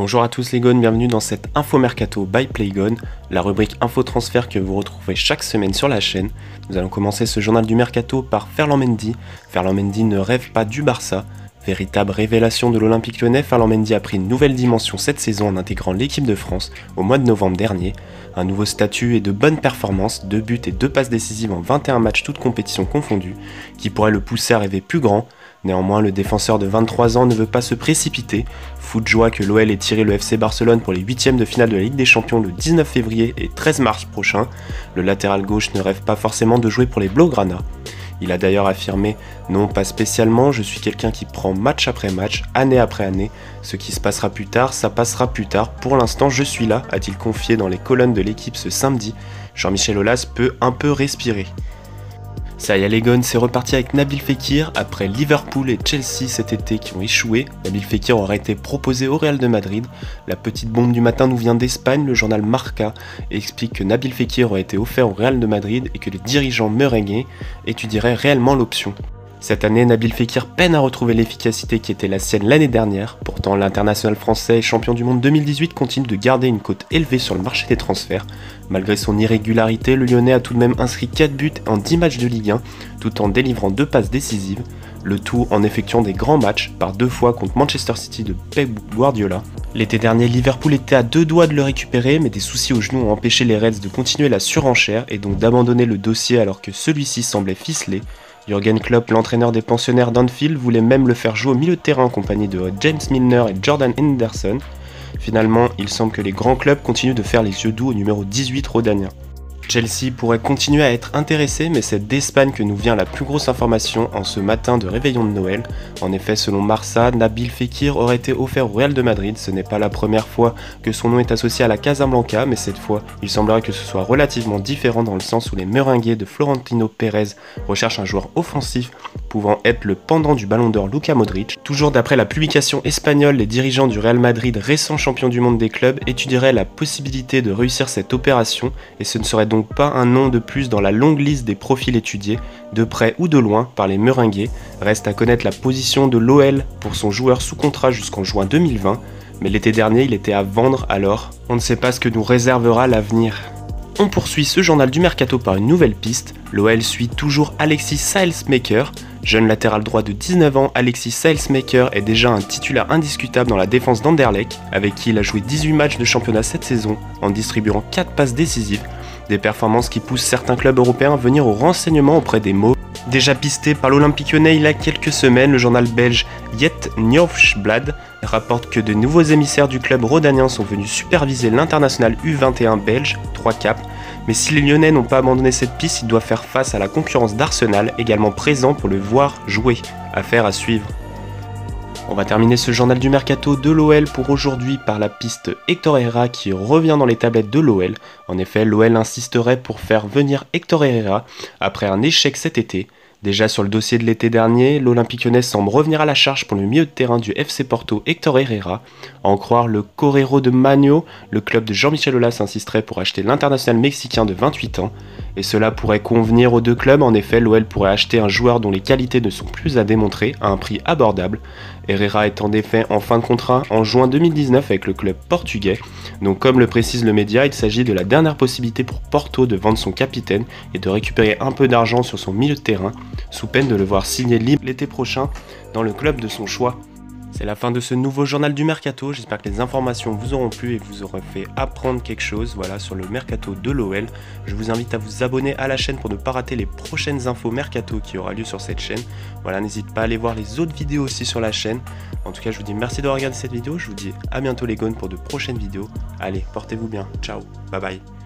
Bonjour à tous les gones, bienvenue dans cette Info Mercato by Playgone, la rubrique Info Transfert que vous retrouvez chaque semaine sur la chaîne. Nous allons commencer ce journal du Mercato par Ferland Mendy. Ferland Mendy ne rêve pas du Barça. Véritable révélation de l'Olympique Lyonnais, Ferland Mendy a pris une nouvelle dimension cette saison en intégrant l'équipe de France au mois de novembre dernier. Un nouveau statut et de bonnes performances, 2 buts et 2 passes décisives en 21 matchs toutes compétitions confondues, qui pourraient le pousser à rêver plus grand. Néanmoins, le défenseur de 23 ans ne veut pas se précipiter. Fou de joie que l'OL ait tiré le FC Barcelone pour les 8e de finale de la Ligue des Champions le 19 février et 13 mars prochain. Le latéral gauche ne rêve pas forcément de jouer pour les Blaugrana. Il a d'ailleurs affirmé « Non, pas spécialement, je suis quelqu'un qui prend match après match, année après année. Ce qui se passera plus tard, ça passera plus tard. Pour l'instant, je suis là », a-t-il confié dans les colonnes de l'équipe ce samedi. Jean-Michel Aulas peut un peu respirer. Ça y est les gones, c'est reparti avec Nabil Fekir. Après Liverpool et Chelsea cet été qui ont échoué, Nabil Fekir aurait été proposé au Real de Madrid. La petite bombe du matin nous vient d'Espagne, le journal Marca explique que Nabil Fekir aurait été offert au Real de Madrid et que le dirigeant merengue étudierait réellement l'option. Cette année, Nabil Fekir peine à retrouver l'efficacité qui était la sienne l'année dernière. Pourtant, l'international français et champion du monde 2018 continue de garder une cote élevée sur le marché des transferts. Malgré son irrégularité, le Lyonnais a tout de même inscrit 4 buts en 10 matchs de Ligue 1, tout en délivrant 2 passes décisives. Le tout en effectuant des grands matchs, par 2 fois contre Manchester City de Pep Guardiola. L'été dernier, Liverpool était à 2 doigts de le récupérer, mais des soucis au genou ont empêché les Reds de continuer la surenchère et donc d'abandonner le dossier alors que celui-ci semblait ficelé. Jürgen Klopp, l'entraîneur des pensionnaires d'Anfield, voulait même le faire jouer au milieu de terrain en compagnie de James Milner et Jordan Henderson. Finalement, il semble que les grands clubs continuent de faire les yeux doux au numéro 18 rhodanien. Chelsea pourrait continuer à être intéressé, mais c'est d'Espagne que nous vient la plus grosse information en ce matin de réveillon de Noël. En effet, selon Marca, Nabil Fekir aurait été offert au Real de Madrid. Ce n'est pas la première fois que son nom est associé à la Casablanca, mais cette fois, il semblerait que ce soit relativement différent dans le sens où les meringues de Florentino Pérez recherchent un joueur offensif pouvant être le pendant du ballon d'or Luka Modric. Toujours d'après la publication espagnole, les dirigeants du Real Madrid, récent champion du monde des clubs, étudieraient la possibilité de réussir cette opération et ce ne serait donc pas un nom de plus dans la longue liste des profils étudiés, de près ou de loin, par les meringues. Reste à connaître la position de l'OL pour son joueur sous contrat jusqu'en juin 2020, mais l'été dernier il était à vendre alors. On ne sait pas ce que nous réservera l'avenir. On poursuit ce journal du Mercato par une nouvelle piste. L'OL suit toujours Alexis Saelemaekers. Jeune latéral droit de 19 ans, Alexis Saelemaekers est déjà un titulaire indiscutable dans la défense d'Anderlecht, avec qui il a joué 18 matchs de championnat cette saison, en distribuant 4 passes décisives. Des performances qui poussent certains clubs européens à venir au renseignement auprès des Mauves. Déjà pisté par l'Olympique Lyonnais il y a quelques semaines, le journal belge Het Nieuwsblad rapporte que de nouveaux émissaires du club rhodanien sont venus superviser l'international U21 belge, 3 caps. Mais si les Lyonnais n'ont pas abandonné cette piste, ils doivent faire face à la concurrence d'Arsenal, également présent pour le voir jouer. Affaire à suivre. On va terminer ce journal du Mercato de l'OL pour aujourd'hui par la piste Héctor Herrera qui revient dans les tablettes de l'OL. En effet, l'OL insisterait pour faire venir Héctor Herrera après un échec cet été. Déjà sur le dossier de l'été dernier, l'Olympique Lyonnais semble revenir à la charge pour le milieu de terrain du FC Porto Héctor Herrera. À en croire le Correro de Magno, le club de Jean-Michel Aulas insisterait pour acheter l'international mexicain de 28 ans. Et cela pourrait convenir aux deux clubs, en effet l'OL pourrait acheter un joueur dont les qualités ne sont plus à démontrer à un prix abordable. Herrera est en effet en fin de contrat en juin 2019 avec le club portugais. Donc comme le précise le média, il s'agit de la dernière possibilité pour Porto de vendre son capitaine et de récupérer un peu d'argent sur son milieu de terrain, sous peine de le voir signer libre l'été prochain dans le club de son choix. C'est la fin de ce nouveau journal du Mercato, j'espère que les informations vous auront plu et vous auront fait apprendre quelque chose sur le Mercato de l'OL. Je vous invite à vous abonner à la chaîne pour ne pas rater les prochaines infos Mercato qui aura lieu sur cette chaîne. Voilà, n'hésitez pas à aller voir les autres vidéos aussi sur la chaîne. En tout cas, je vous dis merci d'avoir regardé cette vidéo, je vous dis à bientôt les gones pour de prochaines vidéos. Allez, portez-vous bien, ciao, bye bye.